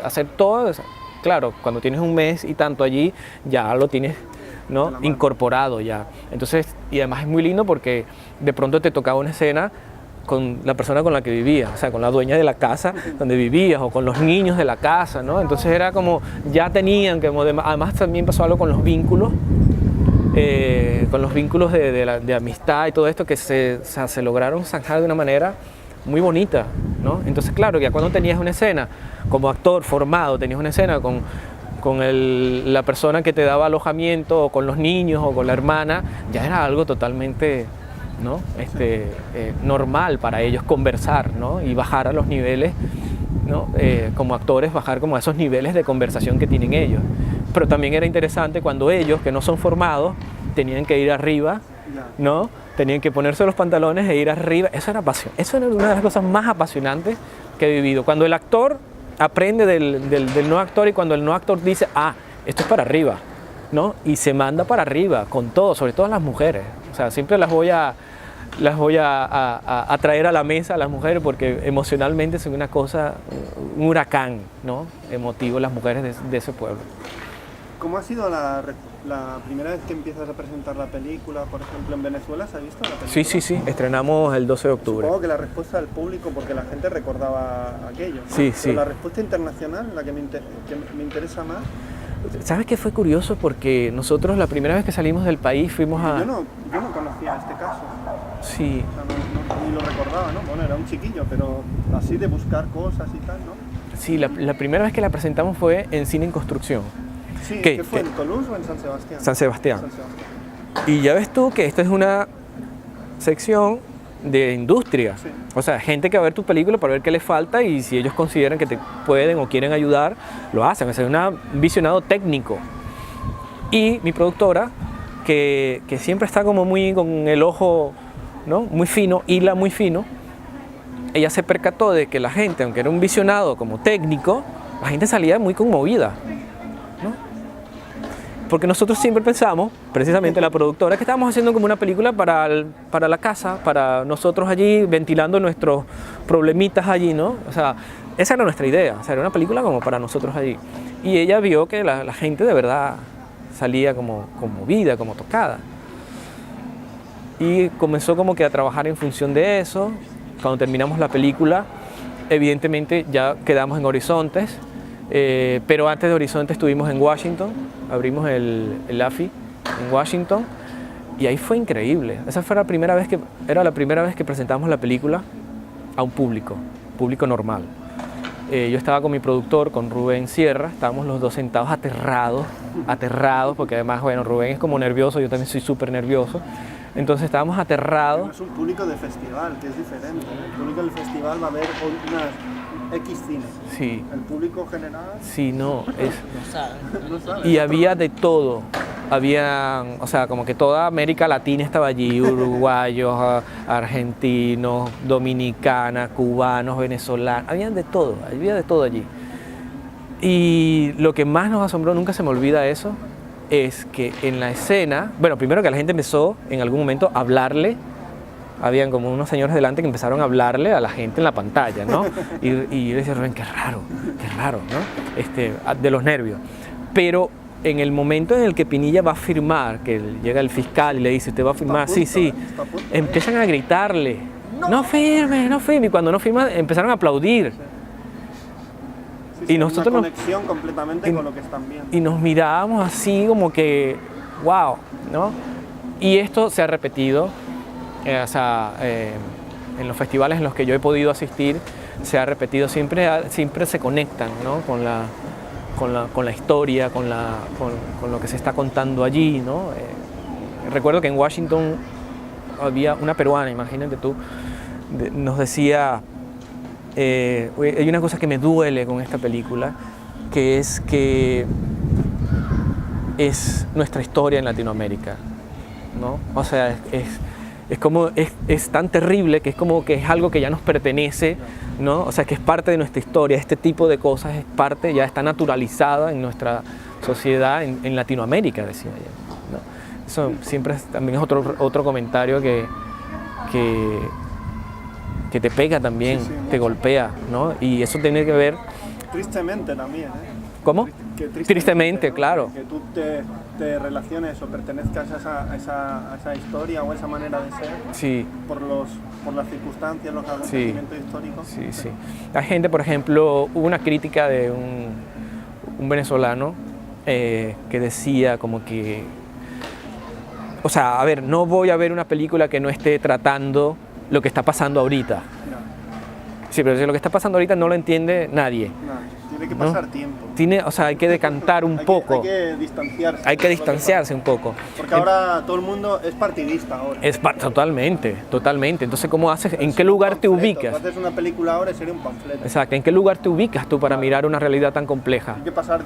hacer todo. Claro, cuando tienes un mes y tanto allí, ya lo tienes, ¿no?, incorporado ya. Entonces, y además es muy lindo porque de pronto te tocaba una escena con la persona con la que vivías, o sea, con la dueña de la casa donde vivías o con los niños de la casa, ¿no? Entonces era como, ya tenían que, además también pasó algo con los vínculos de amistad y todo esto que se lograron zanjar de una manera muy bonita, ¿no? Entonces, claro, ya cuando tenías una escena como actor formado, tenías una escena con la persona que te daba alojamiento, o con los niños, o con la hermana, ya era algo totalmente, ¿no?, normal para ellos conversar, ¿no?, y bajar a los niveles, ¿no?, como actores, bajar como a esos niveles de conversación que tienen ellos. Pero también era interesante cuando ellos, que no son formados, tenían que ir arriba, ¿no?, tenían que ponerse los pantalones e ir arriba. Eso era pasión, eso era una de las cosas más apasionantes que he vivido. Cuando el actor aprende del no actor y cuando el no actor dice, esto es para arriba, ¿no?, y se manda para arriba con todo, sobre todo las mujeres. O sea, siempre las voy a traer a la mesa a las mujeres porque emocionalmente son una cosa, un huracán, ¿no?, emotivo, las mujeres de ese pueblo. ¿Cómo ha sido la primera vez que empiezas a presentar la película, por ejemplo, en Venezuela? ¿Se ha visto la película? Sí, estrenamos el 12 de octubre. Supongo que la respuesta del público, porque la gente recordaba aquello, ¿no? Sí. Pero la respuesta internacional, la que me interesa más. ¿Sabes qué fue curioso? Porque nosotros la primera vez que salimos del país fuimos a... Yo no conocía este caso. Sí. O sea, ni lo recordaba, ¿no? Bueno, era un chiquillo, pero así de buscar cosas y tal, ¿no? Sí, la primera vez que la presentamos fue en Cine en Construcción. Sí, ¿qué fue? ¿En Toulouse o en San Sebastián? San Sebastián. Y ya ves tú que esto es una sección de industria. Sí. O sea, gente que va a ver tu película para ver qué le falta y si ellos consideran que te pueden o quieren ayudar, lo hacen. O sea, es un visionado técnico. Y mi productora, que siempre está como muy con el ojo, ¿no?, muy fino, hila muy fino, ella se percató de que la gente, aunque era un visionado como técnico, la gente salía muy conmovida, ¿no? Porque nosotros siempre pensamos, precisamente la productora, que estábamos haciendo como una película para la casa, para nosotros allí, ventilando nuestros problemitas allí, ¿no? O sea, esa era nuestra idea, o sea, era una película como para nosotros allí. Y ella vio que la gente de verdad salía como conmovida, como tocada. Y comenzó como que a trabajar en función de eso. Cuando terminamos la película, evidentemente ya quedamos en Horizontes, pero antes de Horizontes estuvimos en Washington, abrimos el AFI en Washington y ahí fue increíble. Esa fue la primera vez que presentamos la película a un público normal. Yo estaba con mi productor, con Rubén Sierra, estábamos los dos sentados aterrados, porque además, bueno, Rubén es como nervioso, yo también soy súper nervioso. Entonces estábamos aterrados. No es un público de festival, que es diferente. El público del festival va a ver unas X cines. Sí. El público general... Sí, no, es... No saben. no sabe. Y había de todo. Había, o sea, como que toda América Latina estaba allí, uruguayos, argentinos, dominicanas, cubanos, venezolanos, había de todo allí. Y lo que más nos asombró, nunca se me olvida eso, es que en la escena, bueno, primero que la gente empezó en algún momento a hablarle, habían como unos señores delante que empezaron a hablarle a la gente en la pantalla, ¿no? Y yo decía, Rubén, qué raro, ¿no? De los nervios. Pero en el momento en el que Pinilla va a firmar, que llega el fiscal y le dice, ¿usted va a firmar? Sí, sí. Empiezan a gritarle, no firme, no firme. Y cuando no firma, empezaron a aplaudir. Sí, y nosotros una conexión completamente con lo que están viendo. Y nos mirábamos así como que, wow, ¿no? Y esto se ha repetido, en los festivales en los que yo he podido asistir, se ha repetido, siempre se conectan, ¿no? con la historia, con lo que se está contando allí, ¿no? Recuerdo que en Washington había una peruana, imagínate tú, nos decía, hay una cosa que me duele con esta película, que es nuestra historia en Latinoamérica, ¿no? O sea, es tan terrible que es como que es algo que ya nos pertenece, ¿no? O sea, que es parte de nuestra historia. Este tipo de cosas es parte, ya está naturalizada en nuestra sociedad en Latinoamérica, decía ella, ¿no? Eso siempre también es otro comentario que te pega también, sí, te golpea, ¿no? Y eso tiene que ver... Tristemente también, ¿eh? ¿Cómo? Tristemente, ¿no? Claro. Que tú te relaciones o pertenezcas a esa historia o a esa manera de ser, sí, por las circunstancias, los acontecimientos históricos. Sí, sí. Hay gente, por ejemplo, hubo una crítica de un venezolano que decía como que, o sea, a ver, no voy a ver una película que no esté tratando lo que está pasando ahorita. No. Sí, pero si lo que está pasando ahorita no lo entiende nadie. No. Tiene que pasar, ¿no? Tiempo. O sea, hay que decantar un poco. Hay que distanciarse. Hay que distanciarse un poco. Porque ahora todo el mundo es partidista ahora. Totalmente. Entonces, ¿cómo haces? ¿En qué lugar te ubicas? Si haces una película ahora sería un panfleto. Exacto. ¿En qué lugar te ubicas tú para mirar una realidad tan compleja? Hay que pasar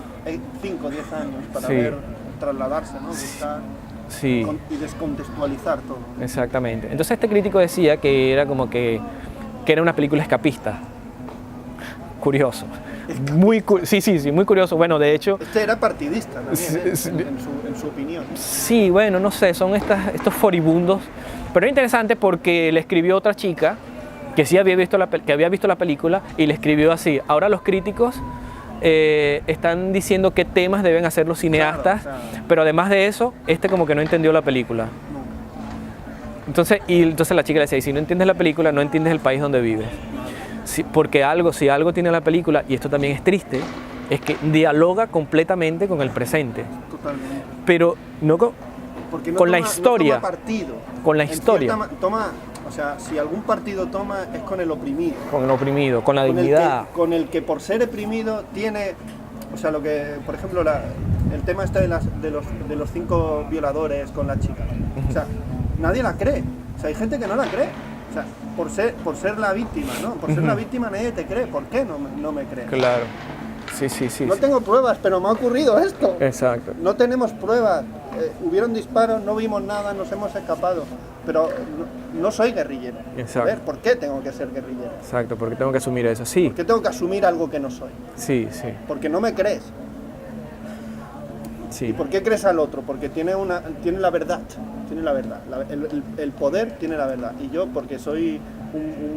5 o 10 años para ver, trasladarse, ¿no? Buscar. Sí. Y descontextualizar todo. Exactamente. Entonces este crítico decía que era como que era una película escapista. Curioso. Muy curioso. Bueno, de hecho... Era partidista también, en su opinión. Sí, bueno, no sé, son estos foribundos. Pero es interesante porque le escribió otra chica que sí había visto la película y le escribió así: ahora los críticos están diciendo qué temas deben hacer los cineastas, claro. Pero además de eso, como que no entendió la película. Entonces la chica le decía, y si no entiendes la película, no entiendes el país donde vives. Porque si algo tiene la película, y esto también es triste, es que dialoga completamente con el presente. Totalmente. Pero no con la historia. No toma partido. Con la historia. O sea, si algún partido toma, es con el oprimido. Con el oprimido, con la dignidad. Con el que por ser oprimido tiene... O sea, lo que, por ejemplo, el tema este de los 5 violadores con la chica. O sea, nadie la cree. O sea, hay gente que no la cree. O sea, por ser la víctima, ¿no? Por ser la víctima nadie te cree. ¿Por qué no me crees? Claro. Sí. No tengo pruebas, pero me ha ocurrido esto. Exacto. No tenemos pruebas. Hubieron disparos, no vimos nada, nos hemos escapado. Pero no soy guerrillero. Exacto. A ver, ¿por qué tengo que ser guerrillero? Exacto, porque tengo que asumir eso, sí. ¿Por qué tengo que asumir algo que no soy? Sí. Porque no me crees. Sí. ¿Y por qué crees al otro? Porque tiene la verdad. El poder tiene la verdad. Y yo, porque soy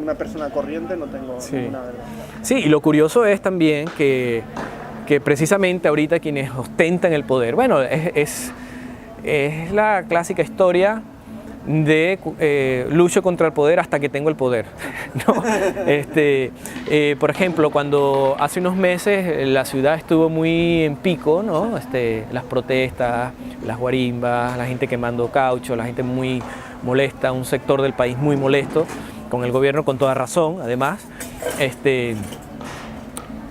una persona corriente, no tengo ninguna verdad. Sí, y lo curioso es también que precisamente ahorita quienes ostentan el poder, bueno, es la clásica historia de lucho contra el poder hasta que tengo el poder, ¿no? Por ejemplo, cuando hace unos meses la ciudad estuvo muy en pico, ¿no? Las protestas, las guarimbas, la gente quemando caucho, la gente muy molesta, un sector del país muy molesto con el gobierno, con toda razón, además.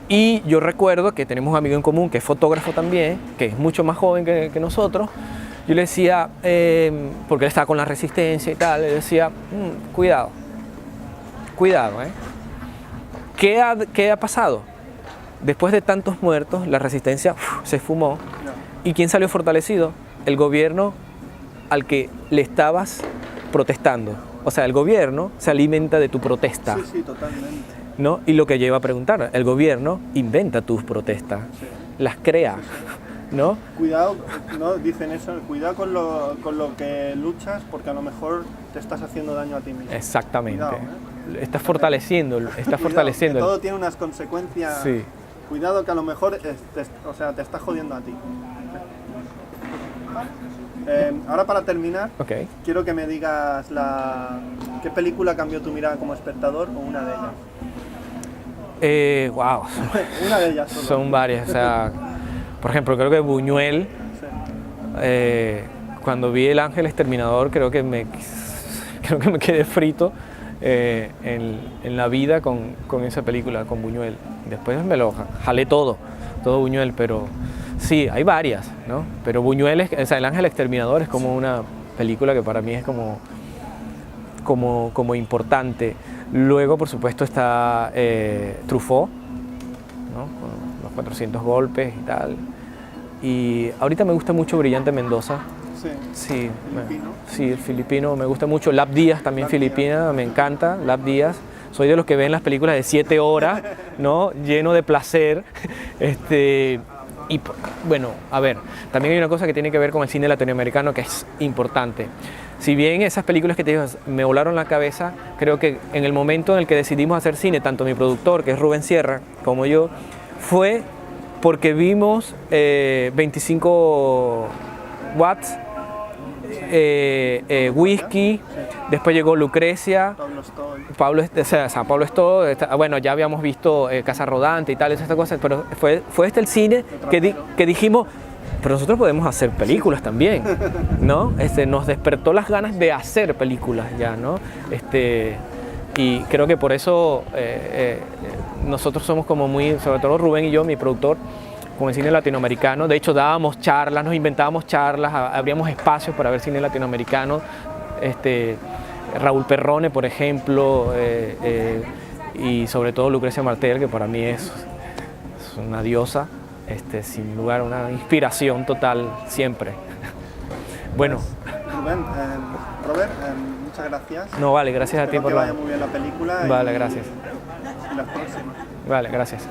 Y yo recuerdo que tenemos un amigo en común que es fotógrafo también, que es mucho más joven que nosotros, yo le decía, porque él estaba con la resistencia y tal, le decía, cuidado, cuidado, ¿Qué ha pasado? Después de tantos muertos, la resistencia se esfumó. ¿Y quién salió fortalecido? El gobierno al que le estabas protestando. O sea, el gobierno se alimenta de tu protesta. Sí, sí, totalmente. ¿No? Y lo que lleva a preguntar, el gobierno inventa tus protestas, Sí. las crea, ¿no? Cuidado, ¿no? Dicen eso, cuidado con lo que luchas porque a lo mejor te estás haciendo daño a ti mismo. Exactamente. Cuidado, Estás fortaleciendo, estás Cuidado, fortaleciendo. que todo tiene unas consecuencias. Sí. Cuidado que a lo mejor te está jodiendo a ti. Ahora para terminar, Ok. quiero que me digas qué película cambió tu mirada como espectador o una de ellas. Wow, Una de ellas solo. son varias. O sea, por ejemplo, creo que Buñuel, Sí. cuando vi El Ángel Exterminador, creo que me quedé frito en la vida con esa película, con Buñuel. Después me lo jalé todo Buñuel, pero sí, hay varias, ¿no? Pero Buñuel, o sea, El Ángel Exterminador es como una película que para mí es como importante. Luego, por supuesto, está Truffaut, ¿no? Con los 400 golpes y tal. Y ahorita me gusta mucho Brillante Mendoza. Sí. Sí, Filipino. sí, el filipino me gusta mucho. Lab Díaz también, Lab filipina, me encanta. Lab Díaz. Soy de los que ven las películas de 7 horas, ¿no? Lleno de placer. Y bueno, a ver, también hay una cosa que tiene que ver con el cine latinoamericano que es importante. Si bien esas películas que te digo me volaron la cabeza, creo que en el momento en el que decidimos hacer cine, tanto mi productor, que es Rubén Sierra, como yo, fue porque vimos 25 watts, Whisky, después llegó Lucrecia, Pablo Stoll, bueno, ya habíamos visto Casa Rodante y tal, esas cosas, pero fue este el cine que dijimos, pero nosotros podemos hacer películas también, ¿no? Nos despertó las ganas de hacer películas ya, ¿no? Y creo que por eso nosotros somos como muy, sobre todo Rubén y yo, mi productor, con el cine latinoamericano. De hecho, dábamos charlas, nos inventábamos charlas, abríamos espacios para ver cine latinoamericano. Raúl Perrone, por ejemplo, y sobre todo Lucrecia Martel, que para mí es una diosa, sin lugar, una inspiración total siempre. Bueno. Rubén, Robert, muchas gracias. No, vale, gracias a ti por que vaya muy bien la película. Vale, gracias. Y las próximas. Vale, gracias.